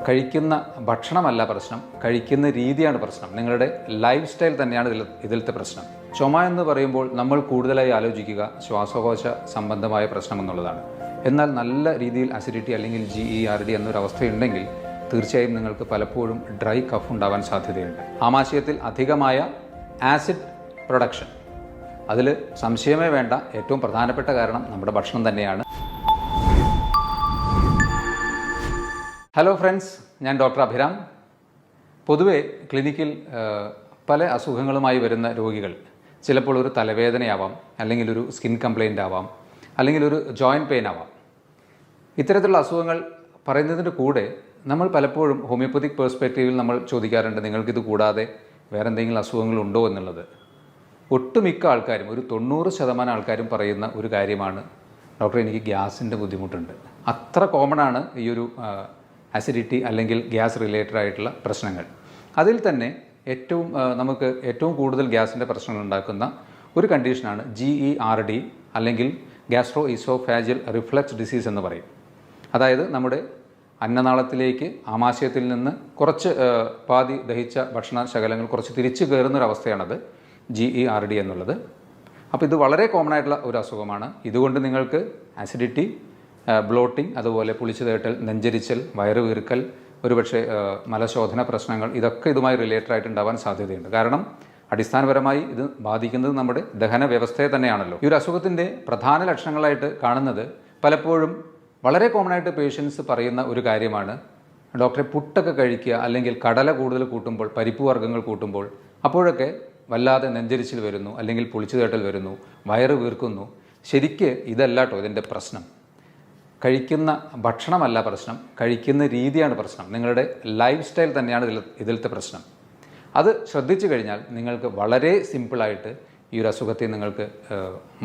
കഴിക്കുന്ന ഭക്ഷണമല്ല പ്രശ്നം, കഴിക്കുന്ന രീതിയാണ് പ്രശ്നം. നിങ്ങളുടെ ലൈഫ് സ്റ്റൈൽ തന്നെയാണ് ഇതിലത്തെ പ്രശ്നം. ചുമ എന്ന് പറയുമ്പോൾ നമ്മൾ കൂടുതലായി ആലോചിക്കുക ശ്വാസകോശ സംബന്ധമായ പ്രശ്നം എന്നുള്ളതാണ്. എന്നാൽ നല്ല രീതിയിൽ അസിഡിറ്റി അല്ലെങ്കിൽ GERD എന്നൊരവസ്ഥയുണ്ടെങ്കിൽ തീർച്ചയായും നിങ്ങൾക്ക് പലപ്പോഴും ഡ്രൈ കഫ് ഉണ്ടാവാൻ സാധ്യതയുണ്ട്. ആമാശയത്തിൽ അധികമായ ആസിഡ് പ്രൊഡക്ഷൻ, അതിൽ സംശയമേ വേണ്ട. ഏറ്റവും പ്രധാനപ്പെട്ട കാരണം നമ്മുടെ ഭക്ഷണം തന്നെയാണ്. ഹലോ ഫ്രണ്ട്സ്, ഞാൻ ഡോക്ടർ അഭിരാം. പൊതുവെ ക്ലിനിക്കിൽ പല അസുഖങ്ങളുമായി വരുന്ന രോഗികൾ ചിലപ്പോൾ ഒരു തലവേദനയാവാം, അല്ലെങ്കിൽ ഒരു സ്കിൻ കംപ്ലയിൻ്റ് ആവാം, അല്ലെങ്കിൽ ഒരു ജോയിൻറ്റ് പെയിൻ ആവാം. ഇത്തരത്തിലുള്ള അസുഖങ്ങൾ പറയുന്നതിൻ്റെ കൂടെ നമ്മൾ പലപ്പോഴും ഹോമിയോപ്പതിക് പേഴ്സ്പെക്റ്റീവിൽ നമ്മൾ ചോദിക്കാറുണ്ട്, നിങ്ങൾക്കിത് കൂടാതെ വേറെ എന്തെങ്കിലും അസുഖങ്ങളുണ്ടോ എന്നുള്ളത്. ഒട്ടുമിക്ക ആൾക്കാരും, ഒരു 90% ആൾക്കാരും പറയുന്ന ഒരു കാര്യമാണ്, ഡോക്ടർ എനിക്ക് ഗ്യാസിൻ്റെ ബുദ്ധിമുട്ടുണ്ട്. അത്ര കോമൺ ആണ് ഈ ഒരു അസിഡിറ്റി അല്ലെങ്കിൽ ഗ്യാസ് റിലേറ്റഡ് ആയിട്ടുള്ള പ്രശ്നങ്ങൾ. അതിൽ തന്നെ നമുക്ക് ഏറ്റവും കൂടുതൽ ഗ്യാസിൻ്റെ പ്രശ്നങ്ങൾ ഉണ്ടാക്കുന്ന ഒരു കണ്ടീഷനാണ് GERD അല്ലെങ്കിൽ ഗ്യാസ്ട്രോ ഈസോഫാജിയൽ റിഫ്ലക്സ് ഡിസീസ് എന്ന് പറയും. അതായത് നമ്മുടെ അന്നനാളത്തിലേക്ക് ആമാശയത്തിൽ നിന്ന് കുറച്ച് പാതി ദഹിച്ച ഭക്ഷണ ശകലങ്ങൾ കുറച്ച് തിരിച്ചു കയറുന്നൊരവസ്ഥയാണത് GERD എന്നുള്ളത്. അപ്പോൾ ഇത് വളരെ കോമൺ ആയിട്ടുള്ള ഒരു അസുഖമാണ്. ഇതുകൊണ്ട് നിങ്ങൾക്ക് ആസിഡിറ്റി, ബ്ലോട്ടിംഗ്, അതുപോലെ പുളിച്ചു തേട്ടൽ, നെഞ്ചരിച്ചൽ, വയറ് വീർക്കൽ, ഒരുപക്ഷെ മലശോധന പ്രശ്നങ്ങൾ, ഇതൊക്കെ ഇതുമായി റിലേറ്റഡ് ആയിട്ട് ഉണ്ടാവാൻ സാധ്യതയുണ്ട്. കാരണം അടിസ്ഥാനപരമായി ഇത് ബാധിക്കുന്നത് നമ്മുടെ ദഹന വ്യവസ്ഥയെ തന്നെയാണല്ലോ. ഈ ഒരു അസുഖത്തിൻ്റെ പ്രധാന ലക്ഷണങ്ങളായിട്ട് കാണുന്നത് പലപ്പോഴും വളരെ കോമൺ ആയിട്ട് പേഷ്യൻസ് പറയുന്ന ഒരു കാര്യമാണ്, ഡോക്ടറെ പുട്ടൊക്കെ കഴിക്കുക, അല്ലെങ്കിൽ കടല കൂടുതൽ കൂട്ടുമ്പോൾ, പരിപ്പ് വർഗ്ഗങ്ങൾ കൂട്ടുമ്പോൾ അപ്പോഴൊക്കെ വല്ലാതെ നെഞ്ചരിച്ചിൽ വരുന്നു, അല്ലെങ്കിൽ പുളിച്ചു തേട്ടൽ വരുന്നു, വയറ് വീർക്കുന്നു. ശരിക്ക് ഇതല്ല കേട്ടോ ഇതിൻ്റെ പ്രശ്നം. കഴിക്കുന്ന ഭക്ഷണമല്ല പ്രശ്നം, കഴിക്കുന്ന രീതിയാണ് പ്രശ്നം. നിങ്ങളുടെ ലൈഫ് സ്റ്റൈൽ തന്നെയാണ് ഇതിലത്തെ പ്രശ്നം. അത് ശ്രദ്ധിച്ചു കഴിഞ്ഞാൽ നിങ്ങൾക്ക് വളരെ സിമ്പിളായിട്ട് ഈ ഒരു അസുഖത്തെ നിങ്ങൾക്ക്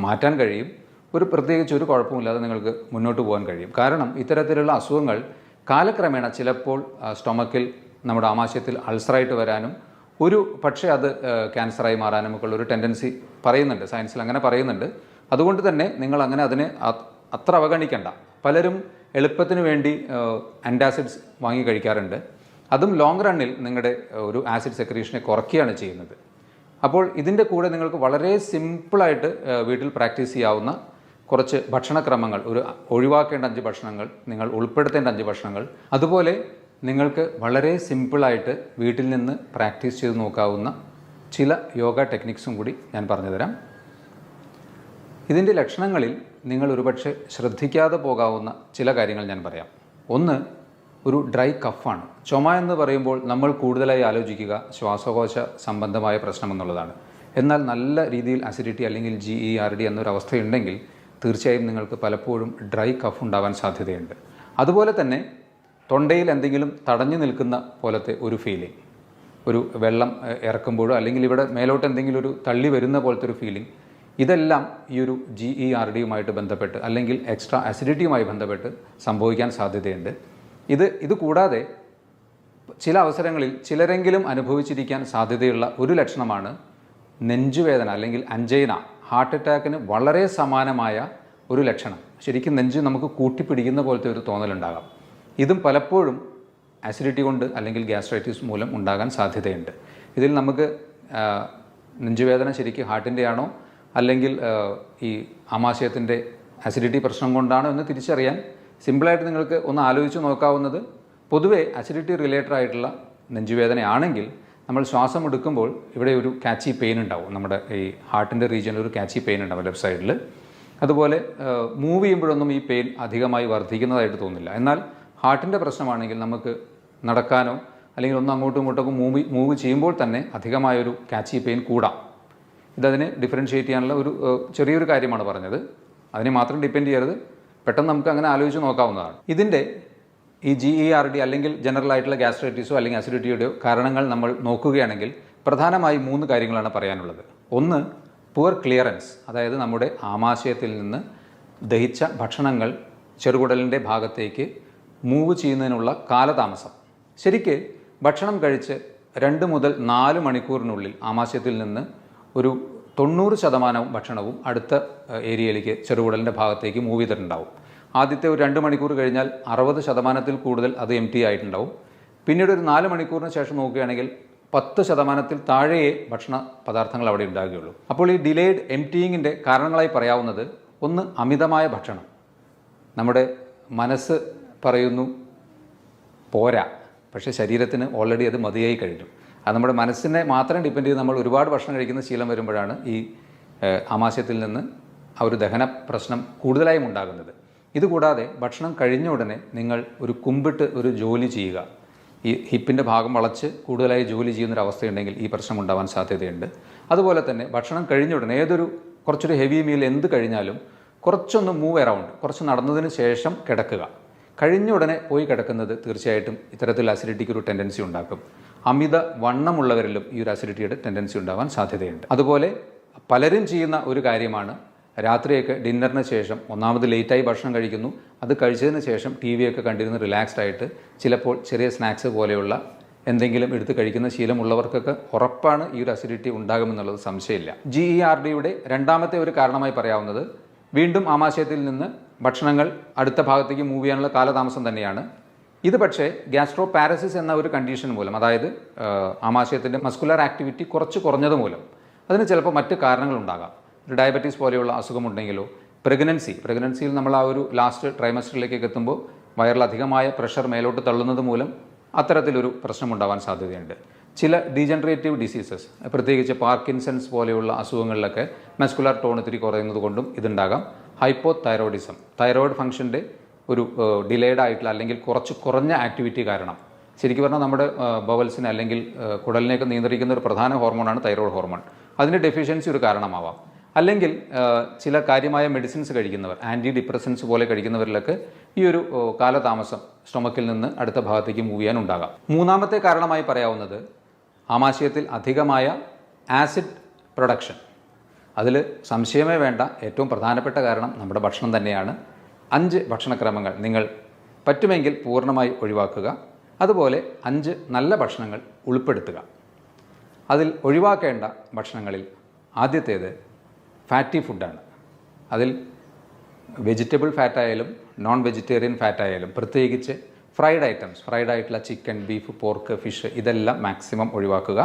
മാറ്റാൻ കഴിയും. പ്രത്യേകിച്ച് ഒരു കുഴപ്പമില്ലാതെ നിങ്ങൾക്ക് മുന്നോട്ട് പോകാൻ കഴിയും. കാരണം ഇത്തരത്തിലുള്ള അസുഖങ്ങൾ കാലക്രമേണ ചിലപ്പോൾ സ്റ്റൊമക്കിൽ, നമ്മുടെ ആമാശയത്തിൽ അൾസറായിട്ട് വരാനും പക്ഷേ അത് ക്യാൻസറായി മാറാനും ഒക്കെ ഉള്ളൊരു ടെൻഡൻസി പറയുന്നുണ്ട്, സയൻസിൽ അങ്ങനെ പറയുന്നുണ്ട്. അതുകൊണ്ട് തന്നെ നിങ്ങൾ അങ്ങനെ അതിനെ അത്ര അവഗണിക്കേണ്ട. പലരും എളുപ്പത്തിന് വേണ്ടി ആൻറ്റാസിഡ്സ് വാങ്ങി കഴിക്കാറുണ്ട്. അതും ലോങ് റണ്ണിൽ നിങ്ങളുടെ ഒരു ആസിഡ് സെക്രീഷനെ കുറയ്ക്കുകയാണ് ചെയ്യുന്നത്. അപ്പോൾ ഇതിൻ്റെ കൂടെ നിങ്ങൾക്ക് വളരെ സിമ്പിളായിട്ട് വീട്ടിൽ പ്രാക്ടീസ് ചെയ്യാവുന്ന കുറച്ച് ഭക്ഷണക്രമങ്ങൾ, ഒഴിവാക്കേണ്ട 5 ഭക്ഷണങ്ങൾ, നിങ്ങൾ ഉൾപ്പെടുത്തേണ്ട 5 ഭക്ഷണങ്ങൾ, അതുപോലെ നിങ്ങൾക്ക് വളരെ സിമ്പിളായിട്ട് വീട്ടിൽ നിന്ന് പ്രാക്ടീസ് ചെയ്ത് നോക്കാവുന്ന ചില യോഗ ടെക്നിക്സും കൂടി ഞാൻ പറഞ്ഞുതരാം. ഇതിൻ്റെ ലക്ഷണങ്ങളിൽ നിങ്ങൾ ഒരുപക്ഷെ ശ്രദ്ധിക്കാതെ പോകാവുന്ന ചില കാര്യങ്ങൾ ഞാൻ പറയാം. ഒന്ന്, ഒരു ഡ്രൈ കഫാണ്. ചുമ എന്ന് പറയുമ്പോൾ നമ്മൾ കൂടുതലായി ആലോചിക്കുക ശ്വാസകോശ സംബന്ധമായ പ്രശ്നം എന്നുള്ളതാണ്. എന്നാൽ നല്ല രീതിയിൽ അസിഡിറ്റി അല്ലെങ്കിൽ GERD എന്നൊരവസ്ഥയുണ്ടെങ്കിൽ തീർച്ചയായും നിങ്ങൾക്ക് പലപ്പോഴും ഡ്രൈ കഫ് ഉണ്ടാവാൻ സാധ്യതയുണ്ട്. അതുപോലെ തന്നെ തൊണ്ടയിൽ എന്തെങ്കിലും തടഞ്ഞു നിൽക്കുന്ന പോലത്തെ ഒരു ഫീലിംഗ്, ഒരു വെള്ളം ഇറക്കുമ്പോഴോ അല്ലെങ്കിൽ ഇവിടെ മേലോട്ട് എന്തെങ്കിലും ഒരു തള്ളി വരുന്ന പോലത്തെ ഒരു ഫീലിംഗ്, ഇതെല്ലാം ഈ ഒരു GERDയുമായിട്ട് ബന്ധപ്പെട്ട് അല്ലെങ്കിൽ എക്സ്ട്രാ അസിഡിറ്റിയുമായി ബന്ധപ്പെട്ട് സംഭവിക്കാൻ സാധ്യതയുണ്ട്. ഇത് കൂടാതെ ചില അവസരങ്ങളിൽ ചിലരെങ്കിലും അനുഭവിച്ചിരിക്കാൻ സാധ്യതയുള്ള ഒരു ലക്ഷണമാണ് നെഞ്ചുവേദന അല്ലെങ്കിൽ അഞ്ചൈന. ഹാർട്ട് അറ്റാക്കിന് വളരെ സമാനമായ ഒരു ലക്ഷണം. ശരിക്കും നെഞ്ച് നമുക്ക് കൂട്ടിപ്പിടിക്കുന്ന പോലത്തെ ഒരു തോന്നലുണ്ടാകാം. ഇതും പലപ്പോഴും ആസിഡിറ്റി കൊണ്ട് അല്ലെങ്കിൽ ഗ്യാസ്ട്രൈറ്റിസ് മൂലം ഉണ്ടാകാൻ സാധ്യതയുണ്ട്. ഇതിൽ നമുക്ക് നെഞ്ചുവേദന ശരിക്കും ഹാർട്ടിൻ്റെ ആണോ അല്ലെങ്കിൽ ഈ ആമാശയത്തിൻ്റെ അസിഡിറ്റി പ്രശ്നം കൊണ്ടാണോ എന്ന് തിരിച്ചറിയാൻ സിമ്പിളായിട്ട് നിങ്ങൾക്ക് ഒന്ന് ആലോചിച്ച് നോക്കാവുന്നത്, പൊതുവേ അസിഡിറ്റി റിലേറ്റഡ് ആയിട്ടുള്ള നെഞ്ചുവേദനയാണെങ്കിൽ നമ്മൾ ശ്വാസം എടുക്കുമ്പോൾ ഇവിടെ ഒരു കാച്ചി പെയിൻ ഉണ്ടാവും. നമ്മുടെ ഈ ഹാർട്ടിൻ്റെ റീജിയനിൽ ഒരു കാച്ചി പെയിൻ ഉണ്ടാവും ലെഫ്റ്റ് സൈഡിൽ. അതുപോലെ മൂവ് ചെയ്യുമ്പോഴൊന്നും ഈ പെയിൻ അധികമായി വർദ്ധിക്കുന്നതായിട്ട് തോന്നില്ല. എന്നാൽ ഹാർട്ടിൻ്റെ പ്രശ്നമാണെങ്കിൽ നമുക്ക് നടക്കാനോ അല്ലെങ്കിൽ ഒന്ന് അങ്ങോട്ടും ഇങ്ങോട്ടൊക്കെ മൂവ് ചെയ്യുമ്പോൾ തന്നെ അധികമായൊരു കാച്ചി പെയിൻ കൂടാം. ഇതതിനെ ഡിഫറൻഷ്യേറ്റ് ചെയ്യാനുള്ള ഒരു ചെറിയൊരു കാര്യമാണ് പറഞ്ഞത്. അതിനെ മാത്രം ഡിപ്പെൻഡ് ചെയ്യരുത്, പെട്ടെന്ന് നമുക്ക് അങ്ങനെ ആലോചിച്ച് നോക്കാവുന്നതാണ്. ഇതിൻ്റെ ഈ GERD അല്ലെങ്കിൽ ജനറൽ ആയിട്ടുള്ള ഗ്യാസ്ട്രൈറ്റിസോ അല്ലെങ്കിൽ അസിഡിറ്റിയുടെയോ കാരണങ്ങൾ നമ്മൾ നോക്കുകയാണെങ്കിൽ പ്രധാനമായി 3 കാര്യങ്ങളാണ് പറയാനുള്ളത്. ഒന്ന്, പുവർ ക്ലിയറൻസ്, അതായത് നമ്മുടെ ആമാശയത്തിൽ നിന്ന് ദഹിച്ച ഭക്ഷണങ്ങൾ ചെറുകുടലിൻ്റെ ഭാഗത്തേക്ക് മൂവ് ചെയ്യുന്നതിനുള്ള കാലതാമസം. ശരിക്ക് ഭക്ഷണം കഴിച്ച് 2 മുതൽ 4 മണിക്കൂറിനുള്ളിൽ ആമാശയത്തിൽ നിന്ന് ഒരു 90% ഭക്ഷണവും അടുത്ത ഏരിയയിലേക്ക്, ചെറുകുടലിൻ്റെ ഭാഗത്തേക്ക് മൂവ് ചെയ്തിട്ടുണ്ടാവും. ആദ്യത്തെ ഒരു 2 മണിക്കൂർ കഴിഞ്ഞാൽ 60%-ൽ കൂടുതൽ അത് എംപ്റ്റി ആയിട്ടുണ്ടാവും. പിന്നീട് ഒരു 4 മണിക്കൂറിന് ശേഷം നോക്കുകയാണെങ്കിൽ 10% താഴെയേ ഭക്ഷണ പദാർത്ഥങ്ങൾ അവിടെ ഉണ്ടാകുകയുള്ളൂ. അപ്പോൾ ഈ ഡിലേഡ് എംപ്റ്റിയിങ്ങിൻ്റെ കാരണങ്ങളായി പറയാവുന്നത്, ഒന്ന് അമിതമായ ഭക്ഷണം. നമ്മുടെ മനസ്സ് പറയുന്നു പോരാ, പക്ഷേ ശരീരത്തിന് ഓൾറെഡി അത് മതിയായി കഴിഞ്ഞു. അത് നമ്മുടെ മനസ്സിനെ മാത്രം ഡിപ്പെൻഡ് ചെയ്ത് നമ്മൾ ഒരുപാട് ഭക്ഷണം കഴിക്കുന്ന ശീലം വരുമ്പോഴാണ് ഈ ആമാശയത്തിൽ നിന്ന് ആ ഒരു ദഹന പ്രശ്നം കൂടുതലായും ഉണ്ടാകുന്നത്. ഇതുകൂടാതെ ഭക്ഷണം കഴിഞ്ഞ ഉടനെ നിങ്ങൾ ഒരു കുമ്പിട്ട് ഒരു ജോലി ചെയ്യുക, ഈ ഹിപ്പിൻ്റെ ഭാഗം വളച്ച് കൂടുതലായി ജോലി ചെയ്യുന്നൊരവസ്ഥയുണ്ടെങ്കിൽ ഈ പ്രശ്നം ഉണ്ടാവാൻ സാധ്യതയുണ്ട്. അതുപോലെ തന്നെ ഭക്ഷണം കഴിഞ്ഞ ഉടനെ കുറച്ചൊരു ഹെവി മീൽ എന്ത് കഴിഞ്ഞാലും കുറച്ചൊന്ന് മൂവ് അറൗണ്ട്, കുറച്ച് നടന്നതിന് ശേഷം കിടക്കുക. കഴിഞ്ഞ ഉടനെ പോയി കിടക്കുന്നത് തീർച്ചയായിട്ടും ഇത്തരത്തിൽ അസിഡിറ്റിക്ക് ഒരു ടെൻഡൻസി ഉണ്ടാക്കും. അമിത വണ്ണമുള്ളവരിലും ഈ ഒരു അസിഡിറ്റിയുടെ ടെൻഡൻസി ഉണ്ടാവാൻ സാധ്യതയുണ്ട്. അതുപോലെ പലരും ചെയ്യുന്ന ഒരു കാര്യമാണ്, രാത്രിയൊക്കെ ഡിന്നറിന് ശേഷം ഒന്നാമത് ലേറ്റായി ഭക്ഷണം കഴിക്കുന്നു, അത് കഴിച്ചതിന് ശേഷം ടി വിയൊക്കെ കണ്ടിരുന്ന് റിലാക്സ്ഡ് ആയിട്ട് ചിലപ്പോൾ ചെറിയ സ്നാക്സ് പോലെയുള്ള എന്തെങ്കിലും എടുത്ത് കഴിക്കുന്ന ശീലമുള്ളവർക്കൊക്കെ ഉറപ്പാണ് ഈ ഒരു അസിഡിറ്റി ഉണ്ടാകുമെന്നുള്ളത് സംശയമില്ല. GERDയുടെ രണ്ടാമത്തെ ഒരു കാരണമായി പറയാവുന്നത് വീണ്ടും ആമാശയത്തിൽ നിന്ന് ഭക്ഷണങ്ങൾ അടുത്ത ഭാഗത്തേക്ക് മൂവ് ചെയ്യാനുള്ള കാലതാമസം തന്നെയാണ്. ഇത് പക്ഷേ ഗ്യാസ്ട്രോ പാരസിസ് എന്ന ഒരു കണ്ടീഷൻ മൂലം, അതായത് ആമാശയത്തിൻ്റെ മസ്കുലർ ആക്ടിവിറ്റി കുറച്ച് കുറഞ്ഞത് മൂലം, അതിന് ചിലപ്പോൾ മറ്റ് കാരണങ്ങളുണ്ടാകാം. ഒരു ഡയബറ്റീസ് പോലെയുള്ള അസുഖമുണ്ടെങ്കിലോ, പ്രഗ്നൻസിയിൽ നമ്മൾ ആ ഒരു ലാസ്റ്റ് ട്രൈമസ്റ്ററിലേക്കൊക്കെ എത്തുമ്പോൾ വയറിലധികമായ പ്രഷർ മേലോട്ട് തള്ളുന്നത് മൂലം അത്തരത്തിലൊരു പ്രശ്നമുണ്ടാവാൻ സാധ്യതയുണ്ട്. ചില ഡീജനറേറ്റീവ് ഡിസീസസ്, പ്രത്യേകിച്ച് പാർക്കിൻസൺസ് പോലെയുള്ള അസുഖങ്ങളിലൊക്കെ മസ്കുലർ ടോൺ ഇത്തിരി കുറയുന്നത് കൊണ്ടും ഇതുണ്ടാകാം. ഹൈപ്പോതൈറോയിഡിസം, തൈറോയിഡ് ഫംഗ്ഷൻ്റെ ഒരു ഡിലേഡ് ആയിട്ടുള്ള അല്ലെങ്കിൽ കുറഞ്ഞ ആക്ടിവിറ്റി കാരണം, ശരിക്കും പറഞ്ഞാൽ നമ്മുടെ ബവൽസിനെ അല്ലെങ്കിൽ കുടലിനെയൊക്കെ നിയന്ത്രിക്കുന്ന ഒരു പ്രധാന ഹോർമോണാണ് തൈറോയ്ഡ് ഹോർമോൺ. അതിൻ്റെ ഡെഫിഷ്യൻസി ഒരു കാരണമാവാം. അല്ലെങ്കിൽ ചില കാര്യമായ മെഡിസിൻസ് കഴിക്കുന്നവർ, ആൻറ്റി ഡിപ്രസൻസ് പോലെ കഴിക്കുന്നവരിലൊക്കെ ഈ ഒരു കാലതാമസം സ്റ്റൊമക്കിൽ നിന്ന് അടുത്ത ഭാഗത്തേക്ക് മൂവ് ചെയ്യാൻ ഉണ്ടാകാം. മൂന്നാമത്തെ കാരണമായി പറയാവുന്നത് ആമാശയത്തിൽ അധികമായ ആസിഡ് പ്രൊഡക്ഷൻ. അതിൽ സംശയമേ വേണ്ട, ഏറ്റവും പ്രധാനപ്പെട്ട കാരണം നമ്മുടെ ഭക്ഷണം തന്നെയാണ്. 5 ഭക്ഷണക്രമങ്ങൾ നിങ്ങൾ പറ്റുമെങ്കിൽ പൂർണ്ണമായി ഒഴിവാക്കുക. അതുപോലെ 5 നല്ല ഭക്ഷണങ്ങൾ ഉൾപ്പെടുത്തുക. അതിൽ ഒഴിവാക്കേണ്ട ഭക്ഷണങ്ങളിൽ ആദ്യത്തേത് ഫാറ്റി ഫുഡാണ്. അതിൽ വെജിറ്റബിൾ ഫാറ്റായാലും നോൺ വെജിറ്റേറിയൻ ഫാറ്റായാലും, പ്രത്യേകിച്ച് ഫ്രൈഡ് ആയിട്ടുള്ള ചിക്കൻ, ബീഫ്, പോർക്ക്, ഫിഷ് ഇതെല്ലാം മാക്സിമം ഒഴിവാക്കുക.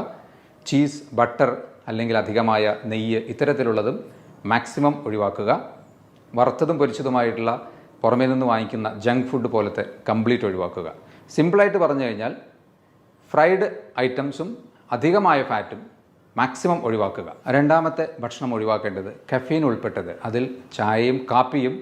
ചീസ്, ബട്ടർ അല്ലെങ്കിൽ അധികമായ നെയ്യ് ഇത്തരത്തിലുള്ളതും മാക്സിമം ഒഴിവാക്കുക. വറുത്തതും പൊരിച്ചതുമായിട്ടുള്ള പുറമേ നിന്ന് വാങ്ങിക്കുന്ന ജങ്ക് ഫുഡ് പോലത്തെ കംപ്ലീറ്റ് ഒഴിവാക്കുക. സിമ്പിളായിട്ട് പറഞ്ഞു കഴിഞ്ഞാൽ ഫ്രൈഡ് ഐറ്റംസും അധികമായ ഫാറ്റും മാക്സിമം ഒഴിവാക്കുക. രണ്ടാമത്തെ ഭക്ഷണം ഒഴിവാക്കേണ്ടത് കഫീൻ ഉൾപ്പെട്ടത്, അതിൽ ചായയും കാപ്പിയും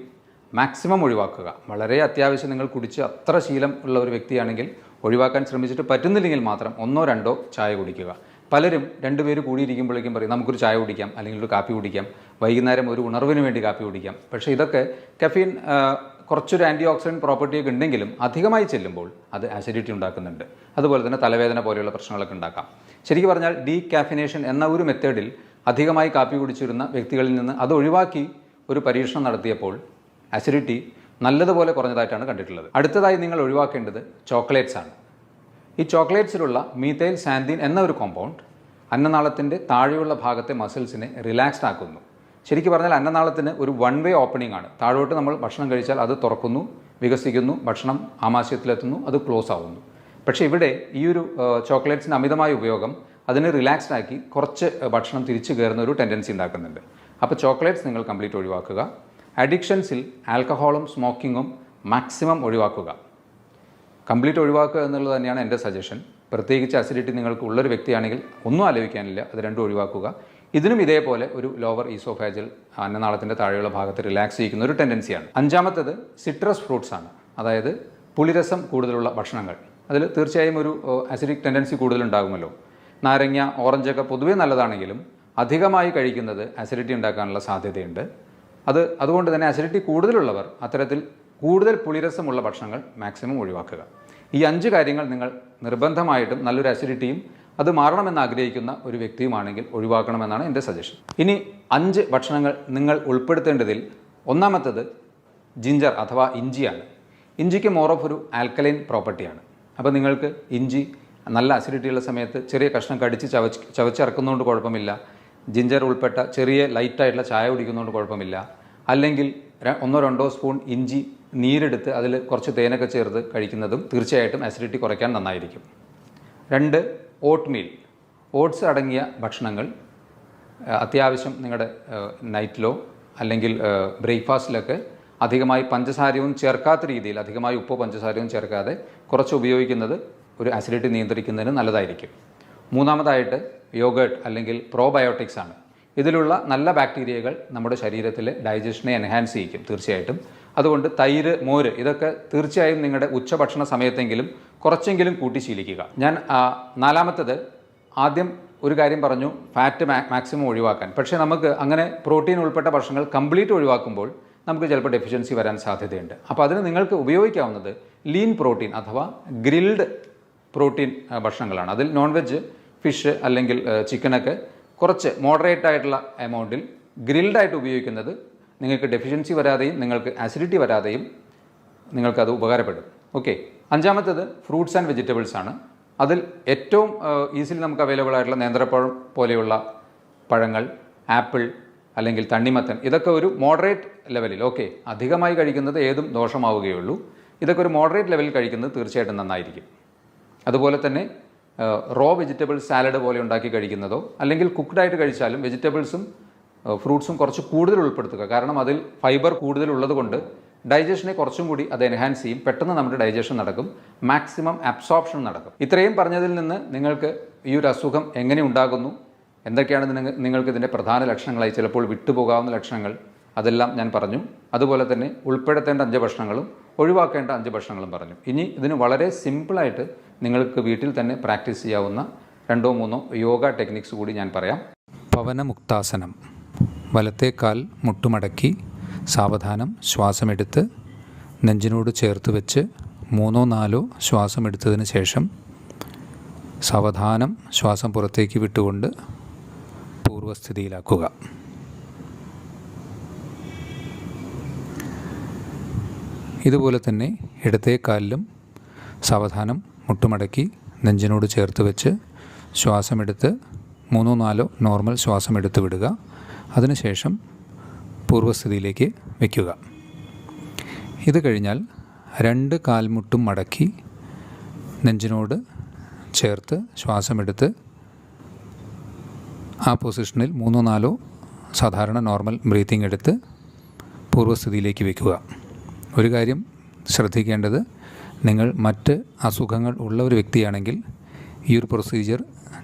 മാക്സിമം ഒഴിവാക്കുക. വളരെ അത്യാവശ്യം നിങ്ങൾ കുടിച്ച് അത്ര ശീലം ഉള്ള ഒരു വ്യക്തിയാണെങ്കിൽ ഒഴിവാക്കാൻ ശ്രമിച്ചിട്ട് പറ്റുന്നില്ലെങ്കിൽ മാത്രം 1-2 ചായ കുടിക്കുക. പലരും 2 പേര് കൂടിയിരിക്കുമ്പോഴേക്കും പറയും നമുക്കൊരു ചായ കുടിക്കാം അല്ലെങ്കിൽ ഒരു കാപ്പി കുടിക്കാം, വൈകുന്നേരം ഒരു ഉണർവിന് വേണ്ടി കാപ്പി കുടിക്കാം. പക്ഷേ ഇതൊക്കെ കഫീൻ കുറച്ചൊരു ആൻറ്റി ഓക്സിഡൻറ്റ് പ്രോപ്പർട്ടിയൊക്കെ ഉണ്ടെങ്കിലും അധികമായി ചെല്ലുമ്പോൾ അത് ആസിഡിറ്റി ഉണ്ടാക്കുന്നുണ്ട്. അതുപോലെ തന്നെ തലവേദന പോലെയുള്ള പ്രശ്നങ്ങളൊക്കെ ഉണ്ടാക്കാം. ശരിക്കും പറഞ്ഞാൽ ഡീകാഫിനേഷൻ എന്ന ഒരു മെത്തേഡിൽ അധികമായി കാപ്പി കുടിച്ചിരുന്ന വ്യക്തികളിൽ നിന്ന് അത് ഒഴിവാക്കി ഒരു പരീക്ഷണം നടത്തിയപ്പോൾ ആസിഡിറ്റി നല്ലതുപോലെ കുറഞ്ഞതായിട്ടാണ് കണ്ടിട്ടുള്ളത്. അടുത്തതായി നിങ്ങൾ ഒഴിവാക്കേണ്ടത് ചോക്ലേറ്റ്സ് ആണ്. ഈ ചോക്ലേറ്റ്സിലുള്ള മീഥൈൽ സാന്തിൻ എന്ന ഒരു കോമ്പൗണ്ട് അന്നനാളത്തിൻ്റെ താഴെയുള്ള ഭാഗത്തെ മസിൽസിനെ റിലാക്സ്ഡ് ആക്കുന്നു. ശരിക്കും പറഞ്ഞാൽ അന്നനാളത്തിന് ഒരു 1 വേ ഓപ്പണിംഗ് ആണ്. താഴോട്ട് നമ്മൾ ഭക്ഷണം കഴിച്ചാൽ അത് തുറക്കുന്നു, വികസിക്കുന്നു, ഭക്ഷണം ആമാശയത്തിലെത്തുന്നു, അത് ക്ലോസ് ആവുന്നു. പക്ഷേ ഇവിടെ ഈ ഒരു ചോക്ലേറ്റ്സിൻ്റെ അമിതമായ ഉപയോഗം അതിനെ റിലാക്സ്ഡ് ആക്കി കുറച്ച് ഭക്ഷണം തിരിച്ചു കയറുന്ന ഒരു ടെൻഡൻസി ഉണ്ടാക്കുന്നുണ്ട്. അപ്പോൾ ചോക്ലേറ്റ്സ് നിങ്ങൾ കംപ്ലീറ്റ് ഒഴിവാക്കുക. അഡിക്ഷൻസിൽ ആൽക്കഹോളും സ്മോക്കിങ്ങും മാക്സിമം ഒഴിവാക്കുക. കംപ്ലീറ്റ് ഒഴിവാക്കുക എന്നുള്ളത് തന്നെയാണ് എൻ്റെ സജഷൻ. പ്രത്യേകിച്ച് അസിഡിറ്റി നിങ്ങൾക്ക് ഉള്ളൊരു വ്യക്തിയാണെങ്കിൽ ഒന്നും ആലോചിക്കാനില്ല, അത് രണ്ടും ഒഴിവാക്കുക. ഇതിനും ഇതേപോലെ ഒരു ലോവർ ഈസോഫാജൽ അന്നനാളത്തിൻ്റെ താഴെയുള്ള ഭാഗത്ത് റിലാക്സ് ചെയ്യിക്കുന്ന ഒരു ടെൻഡൻസിയാണ്. അഞ്ചാമത്തേത് സിട്രസ് ഫ്രൂട്ട്സ് ആണ്, അതായത് പുളിരസം കൂടുതലുള്ള ഭക്ഷണങ്ങൾ. അതിൽ തീർച്ചയായും ഒരു അസിഡിക് ടെൻഡൻസി കൂടുതലുണ്ടാകുമല്ലോ. നാരങ്ങ, ഓറഞ്ചൊക്കെ പൊതുവേ നല്ലതാണെങ്കിലും അധികമായി കഴിക്കുന്നത് അസിഡിറ്റി ഉണ്ടാക്കാനുള്ള സാധ്യതയുണ്ട്. അതുകൊണ്ട് തന്നെ അസിഡിറ്റി കൂടുതലുള്ളവർ അത്തരത്തിൽ കൂടുതൽ പുളിരസമുള്ള ഭക്ഷണങ്ങൾ മാക്സിമം ഒഴിവാക്കുക. ഈ 5 കാര്യങ്ങൾ നിങ്ങൾ നിർബന്ധമായിട്ടും നല്ലൊരു അസിഡിറ്റിയും അത് മാറണമെന്ന് ആഗ്രഹിക്കുന്ന ഒരു വ്യക്തിയുമാണെങ്കിൽ ഒഴിവാക്കണമെന്നാണ് എൻ്റെ സജഷൻ. ഇനി 5 ഭക്ഷണങ്ങൾ നിങ്ങൾ ഉൾപ്പെടുത്തേണ്ടതിൽ ഒന്നാമത്തേത് ജിഞ്ചർ അഥവാ ഇഞ്ചിയാണ്. ഇഞ്ചിക്ക് മോർ ഓഫ് ഒരു ആൽക്കലൈൻ പ്രോപ്പർട്ടിയാണ്. അപ്പോൾ നിങ്ങൾക്ക് ഇഞ്ചി നല്ല അസിഡിറ്റിയുള്ള സമയത്ത് ചെറിയ കഷ്ണം കടിച്ച് ചവച്ചിറക്കുന്നതുകൊണ്ട് കുഴപ്പമില്ല. ജിഞ്ചർ ഉൾപ്പെട്ട ചെറിയ ലൈറ്റായിട്ടുള്ള ചായ കുടിക്കുന്നതുകൊണ്ട് കുഴപ്പമില്ല. അല്ലെങ്കിൽ 1-2 സ്പൂൺ ഇഞ്ചി നീരെടുത്ത് അതിൽ കുറച്ച് തേനൊക്കെ ചേർത്ത് കഴിക്കുന്നതും തീർച്ചയായിട്ടും അസിഡിറ്റി കുറയ്ക്കാൻ നന്നായിരിക്കും. 2, ഓട്ട്മീൽ. ഓട്സ് അടങ്ങിയ ഭക്ഷണങ്ങൾ അത്യാവശ്യം നിങ്ങളുടെ നൈറ്റിലോ അല്ലെങ്കിൽ ബ്രേക്ക്ഫാസ്റ്റിലൊക്കെ അധികമായി പഞ്ചസാരയും ചേർക്കാത്ത രീതിയിൽ, അധികമായി ഉപ്പോ പഞ്ചസാരയും ചേർക്കാതെ കുറച്ച് ഉപയോഗിക്കുന്നത് ഒരു അസിഡിറ്റി നിയന്ത്രിക്കുന്നതിന് നല്ലതായിരിക്കും. 3-മതായിട്ട് യോഗേർട്ട് അല്ലെങ്കിൽ പ്രോബയോട്ടിക്സ് ആണ്. ഇതിലുള്ള നല്ല ബാക്ടീരിയകൾ നമ്മുടെ ശരീരത്തിലെ ഡൈജഷനെ എൻഹാൻസ് ചെയ്യിക്കും തീർച്ചയായിട്ടും. അതുകൊണ്ട് തൈര്, മോര് ഇതൊക്കെ തീർച്ചയായും നിങ്ങളുടെ ഉച്ചഭക്ഷണ സമയത്തെങ്കിലും കുറച്ചെങ്കിലും കൂട്ടി ശീലിക്കുക. ഞാൻ 4-മത്തത് ആദ്യം ഒരു കാര്യം പറഞ്ഞു, ഫാറ്റ് മാക്സിമം ഒഴിവാക്കാൻ. പക്ഷേ നമുക്ക് അങ്ങനെ പ്രോട്ടീൻ ഉൾപ്പെട്ട ഭക്ഷണങ്ങൾ കംപ്ലീറ്റ് ഒഴിവാക്കുമ്പോൾ നമുക്ക് ചിലപ്പോൾ ഡെഫിഷ്യൻസി വരാൻ സാധ്യതയുണ്ട്. അപ്പോൾ അതിന് നിങ്ങൾക്ക് ഉപയോഗിക്കാവുന്നത് ലീൻ പ്രോട്ടീൻ അഥവാ ഗ്രിൽഡ് പ്രോട്ടീൻ ഭക്ഷണങ്ങളാണ്. അതിൽ നോൺ വെജ്, ഫിഷ് അല്ലെങ്കിൽ ചിക്കനൊക്കെ കുറച്ച് മോഡറേറ്റ് ആയിട്ടുള്ള എമൗണ്ടിൽ ഗ്രിൽഡായിട്ട് ഉപയോഗിക്കുന്നത് നിങ്ങൾക്ക് ഡെഫിഷ്യൻസി വരാതെയും നിങ്ങൾക്ക് ആസിഡിറ്റി വരാതെയും നിങ്ങൾക്കത് ഉപകാരപ്പെടും. ഓക്കെ. 5-മത്തേത് ഫ്രൂട്ട്സ് ആൻഡ് വെജിറ്റബിൾസ് ആണ്. അതിൽ ഏറ്റവും ഈസിലി നമുക്ക് അവൈലബിൾ ആയിട്ടുള്ള നേന്ത്രപ്പഴം പോലെയുള്ള പഴങ്ങൾ, ആപ്പിൾ അല്ലെങ്കിൽ തണ്ണിമത്തൻ, ഇതൊക്കെ ഒരു മോഡറേറ്റ് ലെവലിൽ, ഓക്കെ, അധികമായി കഴിക്കുന്നത് ഏതും ദോഷമാവുകയുള്ളൂ. ഇതൊക്കെ ഒരു മോഡറേറ്റ് ലെവലിൽ കഴിക്കുന്നത് തീർച്ചയായിട്ടും നന്നായിരിക്കും. അതുപോലെ തന്നെ റോ വെജിറ്റബിൾ സാലഡ് പോലെ ഉണ്ടാക്കി കഴിക്കുന്നതോ അല്ലെങ്കിൽ കുക്ക്ഡായിട്ട് കഴിച്ചാലും വെജിറ്റബിൾസും ഫ്രൂട്ട്സും കുറച്ച് കൂടുതൽ ഉൾപ്പെടുത്തുക. കാരണം അതിൽ ഫൈബർ കൂടുതലുള്ളത് കൊണ്ട് ഡൈജഷനെ കുറച്ചും കൂടി അത് എൻഹാൻസ് ചെയ്യും. പെട്ടെന്ന് നമ്മുടെ ഡൈജഷൻ നടക്കും, മാക്സിമം അബ്സോർപ്ഷൻ നടക്കും. ഇത്രയും പറഞ്ഞതിൽ നിന്ന് നിങ്ങൾക്ക് ഈ ഒരു അസുഖം എങ്ങനെ ഉണ്ടാകുന്നു, എന്തൊക്കെയാണ് നിങ്ങൾക്ക് ഇതിൻ്റെ പ്രധാന ലക്ഷണങ്ങളായി ചിലപ്പോൾ വിട്ടുപോകാവുന്ന ലക്ഷണങ്ങൾ, അതെല്ലാം ഞാൻ പറഞ്ഞു. അതുപോലെ തന്നെ ഉൾപ്പെടുത്തേണ്ട 5 ഭക്ഷണങ്ങളും ഒഴിവാക്കേണ്ട 5 ഭക്ഷണങ്ങളും പറഞ്ഞു. ഇനി ഇതിന് വളരെ സിമ്പിളായിട്ട് നിങ്ങൾക്ക് വീട്ടിൽ തന്നെ പ്രാക്ടീസ് ചെയ്യാവുന്ന 2-3 യോഗ ടെക്നിക്സ് കൂടി ഞാൻ പറയാം. പവനമുക്താസനം. വലത്തെ കാൽ മുട്ടുമടക്കി സാവധാനം ശ്വാസമെടുത്ത് നെഞ്ചിനോട് ചേർത്ത് വെച്ച് 3-4 ശ്വാസമെടുത്തതിന് ശേഷം സാവധാനം ശ്വാസം പുറത്തേക്ക് വിട്ടുകൊണ്ട് പൂർവ്വസ്ഥിതിയിലാക്കുക. ഇതുപോലെ തന്നെ ഇടത്തെ കാലിലും സാവധാനം മുട്ടുമടക്കി നെഞ്ചിനോട് ചേർത്ത് വെച്ച് ശ്വാസമെടുത്ത് 3-4 നോർമൽ ശ്വാസം എടുത്ത് വിടുക. അതിനുശേഷം പൂർവ്വസ്ഥിതിയിലേക്ക് വയ്ക്കുക. ഇത് കഴിഞ്ഞാൽ 2 കാൽമുട്ടും മടക്കി നെഞ്ചിനോട് ചേർത്ത് ശ്വാസമെടുത്ത് ആ പൊസിഷനിൽ 3-4 സാധാരണ നോർമൽ ബ്രീത്തിങ് എടുത്ത് പൂർവ്വസ്ഥിതിയിലേക്ക് വയ്ക്കുക. ഒരു കാര്യം ശ്രദ്ധിക്കേണ്ടത്, നിങ്ങൾ മറ്റ് അസുഖങ്ങൾ ഉള്ള ഒരു വ്യക്തിയാണെങ്കിൽ ഈ ഒരു പ്രൊസീജിയർ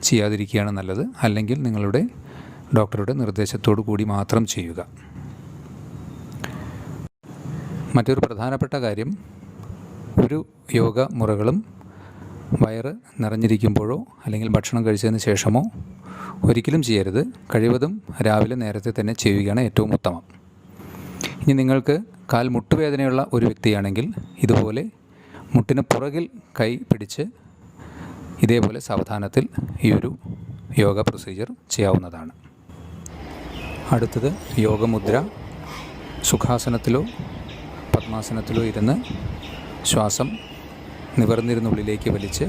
ചെയ്യാതിരിക്കുകയാണ് നല്ലത്. അല്ലെങ്കിൽ നിങ്ങളുടെ ഡോക്ടറുടെ നിർദ്ദേശത്തോടു കൂടി മാത്രം ചെയ്യുക. മറ്റൊരു പ്രധാനപ്പെട്ട കാര്യം, ഒരു യോഗ മുറകളും വയറ് നിറഞ്ഞിരിക്കുമ്പോഴോ അല്ലെങ്കിൽ ഭക്ഷണം കഴിച്ചതിന് ശേഷമോ ഒരിക്കലും ചെയ്യരുത്. കഴിവതും രാവിലെ നേരത്തെ തന്നെ ചെയ്യുകയാണ് ഏറ്റവും ഉത്തമം. ഇനി നിങ്ങൾക്ക് കാൽ മുട്ടുവേദനയുള്ള ഒരു വ്യക്തിയാണെങ്കിൽ ഇതുപോലെ മുട്ടിന് പുറകിൽ കൈ പിടിച്ച് ഇതേപോലെ സാവധാനത്തിൽ ഈ ഒരു യോഗ പ്രൊസീജിയർ ചെയ്യാവുന്നതാണ്. അടുത്തത് യോഗമുദ്ര. സുഖാസനത്തിലോ പദ്മാസനത്തിലോ ഇരുന്ന് ശ്വാസം നിവർന്നിരുന്നുള്ളിലേക്ക് വലിച്ച്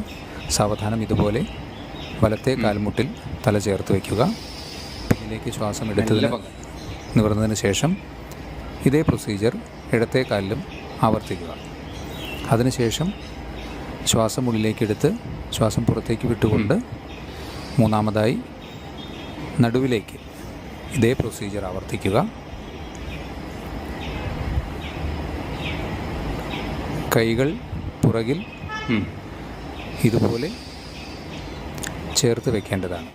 സാവധാനം ഇതുപോലെ വലത്തെ കാൽമുട്ടിൽ തല ചേർത്ത് വയ്ക്കുക. പിന്നിലേക്ക് ശ്വാസം എടുത്തതിന് നിവർന്നതിന് ശേഷം ഇതേ പ്രൊസീജിയർ ഇടത്തെ കാലിലും ആവർത്തിക്കുക. അതിനുശേഷം ശ്വാസം ഉള്ളിലേക്കെടുത്ത് ശ്വാസം പുറത്തേക്ക് വിട്ടുകൊണ്ട് 3-മതായി നടുവിലേക്ക് ഇതേ പ്രൊസീജിയർ ആവർത്തിക്കുക. കൈകൾ പുറകിൽ ഇതുപോലെ ചേർത്ത് വയ്ക്കേണ്ടതാണ്.